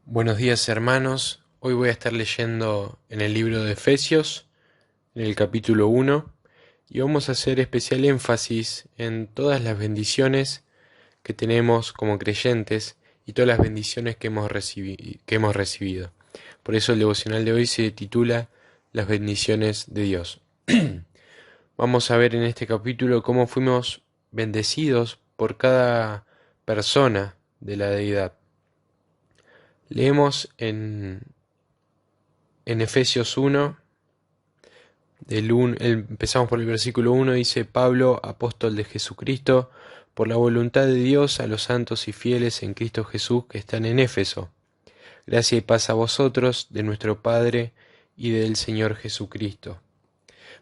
Buenos días, hermanos. Hoy voy a estar leyendo en el libro de Efesios, en el capítulo 1, y vamos a hacer especial énfasis en todas las bendiciones que tenemos como creyentes y todas las bendiciones que hemos recibido. Por eso el devocional de hoy se titula Las bendiciones de Dios. Vamos a ver en este capítulo cómo fuimos bendecidos por cada persona de la deidad. Leemos en Efesios 1, empezamos por el versículo 1, dice: Pablo, apóstol de Jesucristo, por la voluntad de Dios, a los santos y fieles en Cristo Jesús que están en Éfeso. Gracia y paz a vosotros, de nuestro Padre y del Señor Jesucristo.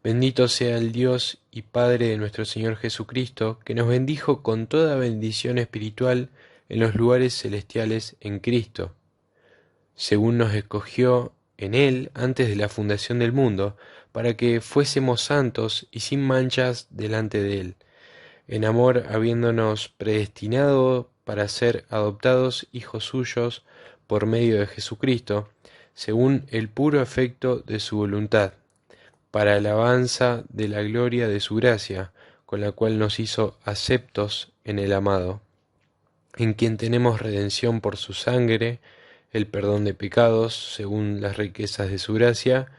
Bendito sea el Dios y Padre de nuestro Señor Jesucristo, que nos bendijo con toda bendición espiritual en los lugares celestiales en Cristo, según nos escogió en Él antes de la fundación del mundo, para que fuésemos santos y sin manchas delante de Él, en amor habiéndonos predestinado para ser adoptados hijos suyos por medio de Jesucristo, según el puro afecto de su voluntad, para alabanza de la gloria de su gracia, con la cual nos hizo aceptos en el amado, en quien tenemos redención por su sangre, el perdón de pecados, según las riquezas de su gracia,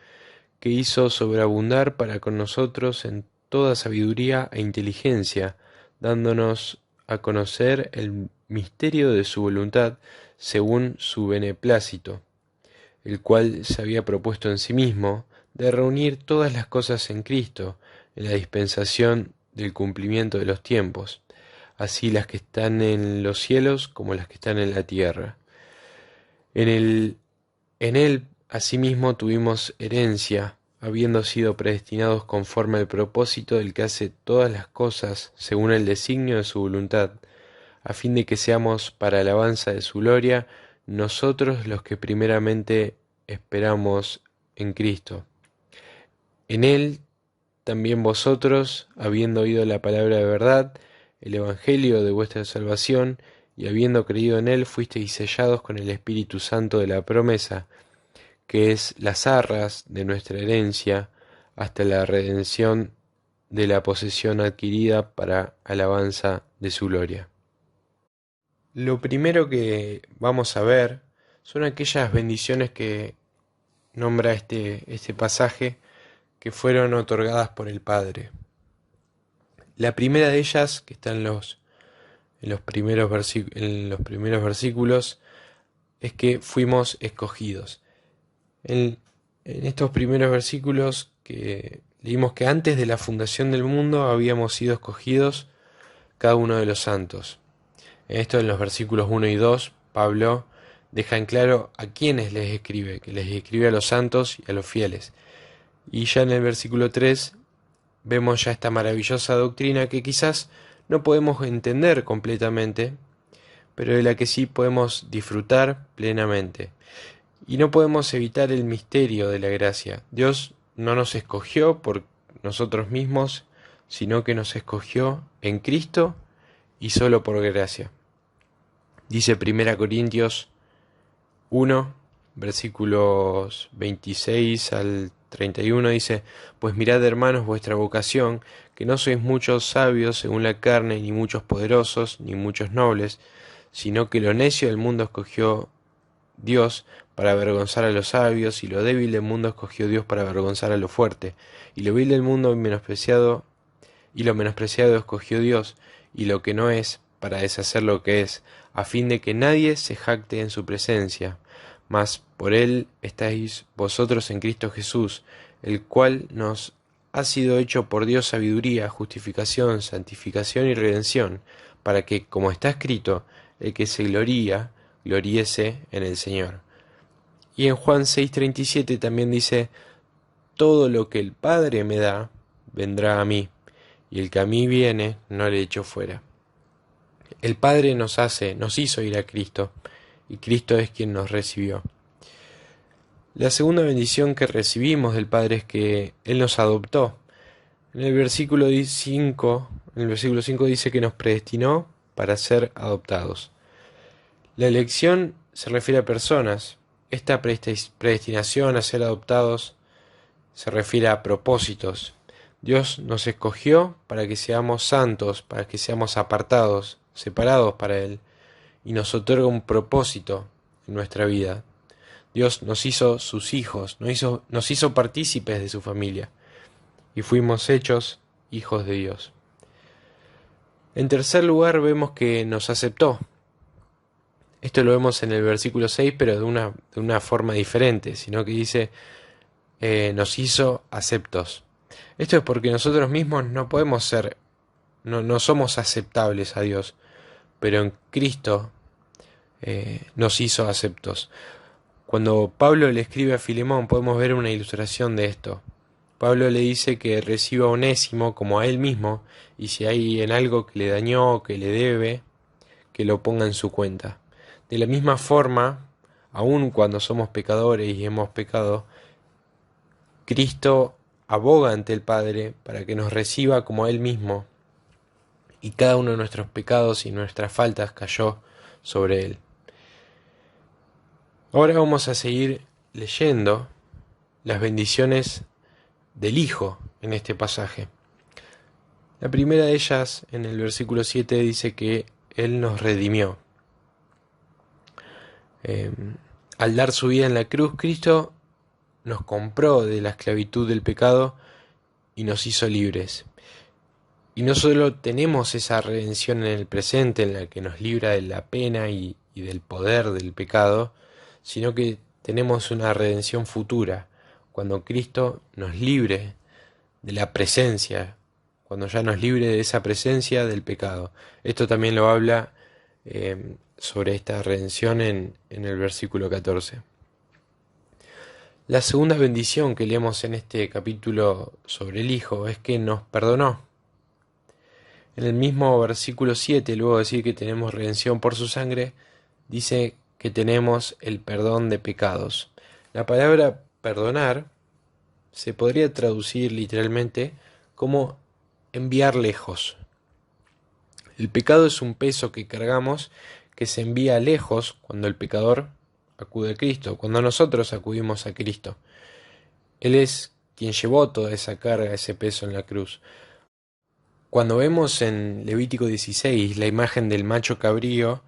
que hizo sobreabundar para con nosotros en toda sabiduría e inteligencia, dándonos a conocer el misterio de su voluntad, según su beneplácito, el cual se había propuesto en sí mismo, de reunir todas las cosas en Cristo, en la dispensación del cumplimiento de los tiempos, así las que están en los cielos como las que están en la tierra. En él asimismo tuvimos herencia, habiendo sido predestinados conforme al propósito del que hace todas las cosas según el designio de su voluntad, a fin de que seamos para alabanza de su gloria, nosotros los que primeramente esperamos en Cristo. En él también vosotros, habiendo oído la palabra de verdad, el evangelio de vuestra salvación, y habiendo creído en él, fuisteis sellados con el Espíritu Santo de la promesa, que es las arras de nuestra herencia, hasta la redención de la posesión adquirida para alabanza de su gloria. Lo primero que vamos a ver son aquellas bendiciones que nombra este pasaje, que fueron otorgadas por el Padre. La primera de ellas, que está en los primeros versículos, es que fuimos escogidos. En estos primeros versículos que leímos que antes de la fundación del mundo habíamos sido escogidos cada uno de los santos. En los versículos 1 y 2, Pablo deja en claro a quiénes les escribe, que les escribe a los santos y a los fieles. Y ya en el versículo 3 vemos ya esta maravillosa doctrina que quizás no podemos entender completamente, pero de la que sí podemos disfrutar plenamente. Y no podemos evitar el misterio de la gracia. Dios no nos escogió por nosotros mismos, sino que nos escogió en Cristo y solo por gracia. Dice 1 Corintios 1, versículos 26 al 31, dice: Pues mirad, hermanos, vuestra vocación, que no sois muchos sabios según la carne, ni muchos poderosos, ni muchos nobles, sino que lo necio del mundo escogió Dios para avergonzar a los sabios, y lo débil del mundo escogió Dios para avergonzar a lo fuerte, y lo vil del mundo y lo menospreciado escogió Dios, y lo que no es, para deshacer lo que es, a fin de que nadie se jacte en su presencia. Mas por él estáis vosotros en Cristo Jesús, el cual nos ha sido hecho por Dios sabiduría, justificación, santificación y redención, para que, como está escrito, el que se gloría, gloríese en el Señor. Y en Juan 6:37 también dice: Todo lo que el Padre me da, vendrá a mí, y el que a mí viene, no le echo fuera. El Padre nos hizo ir a Cristo, y Cristo es quien nos recibió. La segunda bendición que recibimos del Padre es que Él nos adoptó. En el versículo 5 dice que nos predestinó para ser adoptados. La elección se refiere a personas. Esta predestinación a ser adoptados se refiere a propósitos. Dios nos escogió para que seamos santos, para que seamos apartados, separados para Él, y nos otorga un propósito en nuestra vida. Dios nos hizo sus hijos, nos hizo partícipes de su familia, y fuimos hechos hijos de Dios. En tercer lugar, vemos que nos aceptó. Esto lo vemos en el versículo 6, pero de una forma diferente, sino que dice, nos hizo aceptos. Esto es porque nosotros mismos no podemos ser, no somos aceptables a Dios, pero en Cristo nos hizo aceptos. Cuando Pablo le escribe a Filemón podemos ver una ilustración de esto. Pablo le dice que reciba a Onésimo como a él mismo, y si hay en algo que le dañó, que le debe, que lo ponga en su cuenta. De la misma forma, aun cuando somos pecadores y hemos pecado, Cristo aboga ante el Padre para que nos reciba como a Él mismo, y cada uno de nuestros pecados y nuestras faltas cayó sobre Él. Ahora vamos a seguir leyendo las bendiciones del Hijo en este pasaje. La primera de ellas, en el versículo 7, dice que Él nos redimió. Al dar su vida en la cruz, Cristo nos compró de la esclavitud del pecado y nos hizo libres. Y no solo tenemos esa redención en el presente, en la que nos libra de la pena y del poder del pecado, sino que tenemos una redención futura, cuando Cristo nos libre de la presencia, cuando ya nos libre de esa presencia del pecado. Esto también lo habla sobre esta redención en el versículo 14. La segunda bendición que leemos en este capítulo sobre el Hijo es que nos perdonó. En el mismo versículo 7, luego de decir que tenemos redención por su sangre, dice que tenemos el perdón de pecados. La palabra perdonar se podría traducir literalmente como enviar lejos. El pecado es un peso que cargamos que se envía lejos cuando el pecador acude a Cristo, cuando nosotros acudimos a Cristo. Él es quien llevó toda esa carga, ese peso en la cruz. Cuando vemos en Levítico 16 la imagen del macho cabrío,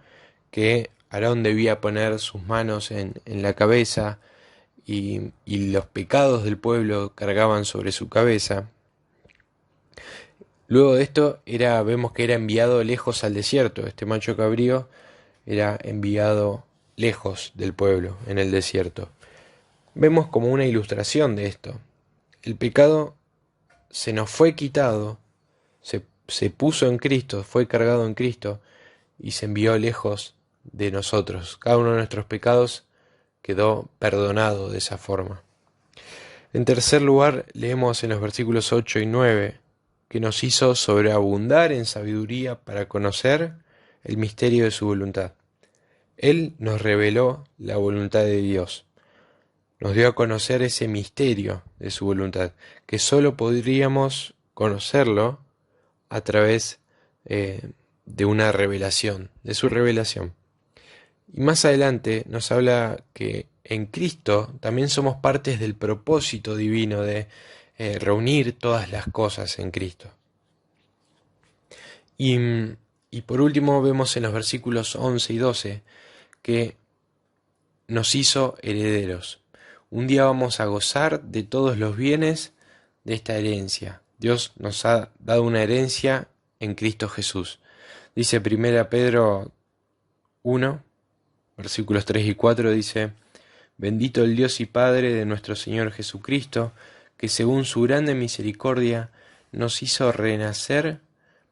que Aarón debía poner sus manos en la cabeza y los pecados del pueblo cargaban sobre su cabeza, luego de esto vemos que era enviado lejos al desierto. Este macho cabrío era enviado lejos del pueblo, en el desierto. Vemos como una ilustración de esto. El pecado se nos fue quitado, se puso en Cristo, fue cargado en Cristo y se envió lejos de nosotros. Cada uno de nuestros pecados quedó perdonado de esa forma. En tercer lugar, leemos en los versículos 8 y 9 que nos hizo sobreabundar en sabiduría para conocer el misterio de su voluntad. Él nos reveló la voluntad de Dios. Nos dio a conocer ese misterio de su voluntad, que solo podríamos conocerlo a través de una revelación, de su revelación. Y más adelante nos habla que en Cristo también somos partes del propósito divino de reunir todas las cosas en Cristo. Y por último vemos en los versículos 11 y 12 que nos hizo herederos. Un día vamos a gozar de todos los bienes de esta herencia. Dios nos ha dado una herencia en Cristo Jesús. Dice 1 Pedro 1, versículos 3 y 4, dice: Bendito el Dios y Padre de nuestro Señor Jesucristo, que según su grande misericordia nos hizo renacer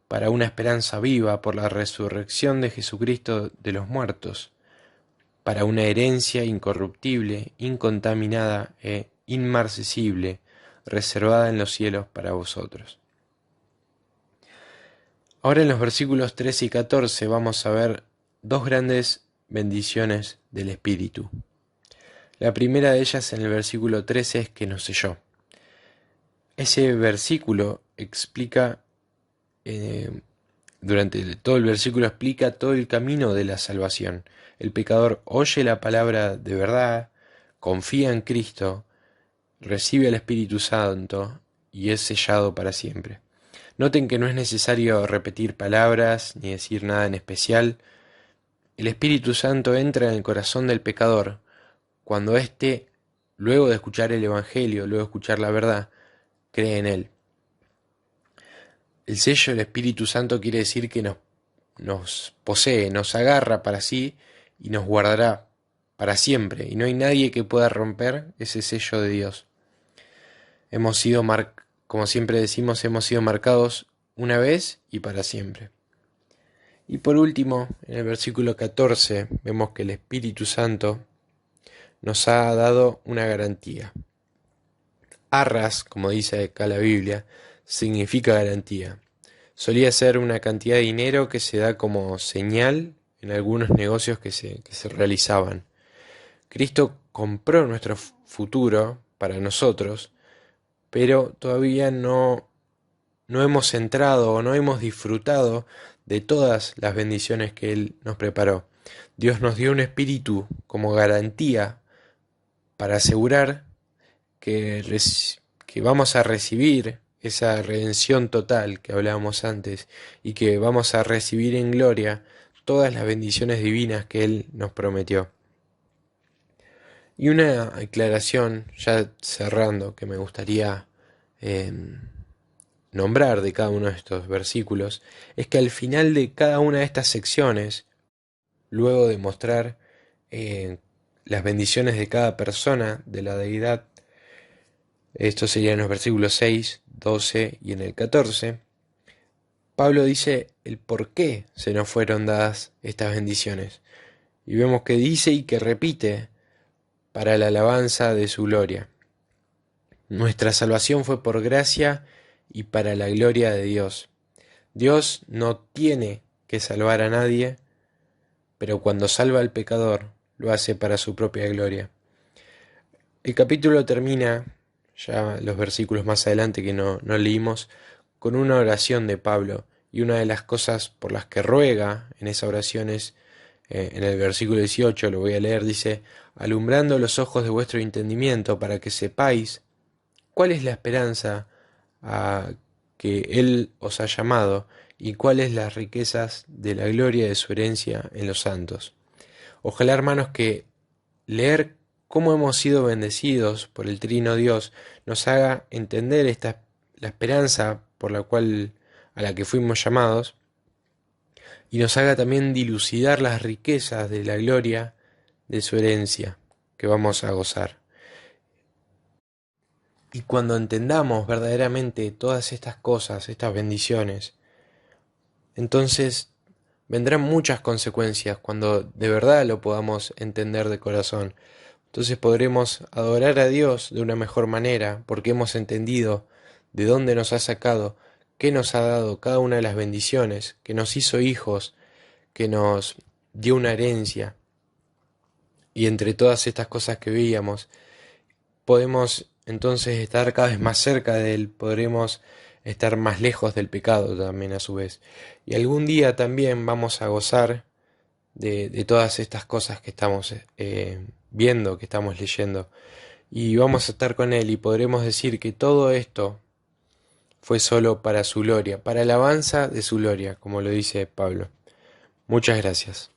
para una esperanza viva por la resurrección de Jesucristo de los muertos, para una herencia incorruptible, incontaminada e inmarcesible, reservada en los cielos para vosotros. Ahora en los versículos 13 y 14 vamos a ver dos grandes bendiciones del Espíritu. La primera de ellas en el versículo 13 es que nos selló. Ese versículo explica durante todo el versículo explica todo el camino de la salvación. El pecador oye la palabra de verdad, confía en Cristo, recibe el Espíritu Santo y es sellado para siempre. Noten que no es necesario repetir palabras ni decir nada en especial. El Espíritu Santo entra en el corazón del pecador cuando éste, luego de escuchar el Evangelio, luego de escuchar la verdad, cree en él. El sello del Espíritu Santo quiere decir que nos posee, nos agarra para sí y nos guardará para siempre. Y no hay nadie que pueda romper ese sello de Dios. Como siempre decimos, hemos sido marcados una vez y para siempre. Y por último, en el versículo 14, vemos que el Espíritu Santo nos ha dado una garantía. Arras, como dice acá la Biblia, significa garantía. Solía ser una cantidad de dinero que se da como señal en algunos negocios que se realizaban. Cristo compró nuestro futuro para nosotros, pero todavía no hemos entrado o no hemos disfrutado de todas las bendiciones que Él nos preparó. Dios nos dio un espíritu como garantía para asegurar que vamos a recibir esa redención total que hablábamos antes y que vamos a recibir en gloria todas las bendiciones divinas que Él nos prometió. Y una aclaración, ya cerrando, que me gustaría nombrar de cada uno de estos versículos, es que al final de cada una de estas secciones, luego de mostrar las bendiciones de cada persona de la deidad, esto sería en los versículos 6, 12 y en el 14, Pablo dice el por qué se nos fueron dadas estas bendiciones. Y vemos que dice y que repite para la alabanza de su gloria. Nuestra salvación fue por gracia y para la gloria de Dios. Dios no tiene que salvar a nadie, pero cuando salva al pecador, lo hace para su propia gloria. El capítulo termina, ya los versículos más adelante que no leímos, con una oración de Pablo, y una de las cosas por las que ruega en esa oración es, en el versículo 18, lo voy a leer, dice, alumbrando los ojos de vuestro entendimiento para que sepáis cuál es la esperanza a que Él os ha llamado y cuáles las riquezas de la gloria de su herencia en los santos. Ojalá, hermanos, que leer cómo hemos sido bendecidos por el Trino Dios nos haga entender la esperanza a la que fuimos llamados, y nos haga también dilucidar las riquezas de la gloria de su herencia que vamos a gozar. Y cuando entendamos verdaderamente todas estas cosas, estas bendiciones, entonces vendrán muchas consecuencias cuando de verdad lo podamos entender de corazón. Entonces podremos adorar a Dios de una mejor manera porque hemos entendido de dónde nos ha sacado, qué nos ha dado cada una de las bendiciones, que nos hizo hijos, que nos dio una herencia. Y entre todas estas cosas que veíamos, podemos entonces estar cada vez más cerca de Él, podremos estar más lejos del pecado también a su vez. Y algún día también vamos a gozar de todas estas cosas que estamos viendo, que estamos leyendo. Y vamos a estar con Él y podremos decir que todo esto fue solo para su gloria, para alabanza de su gloria, como lo dice Pablo. Muchas gracias.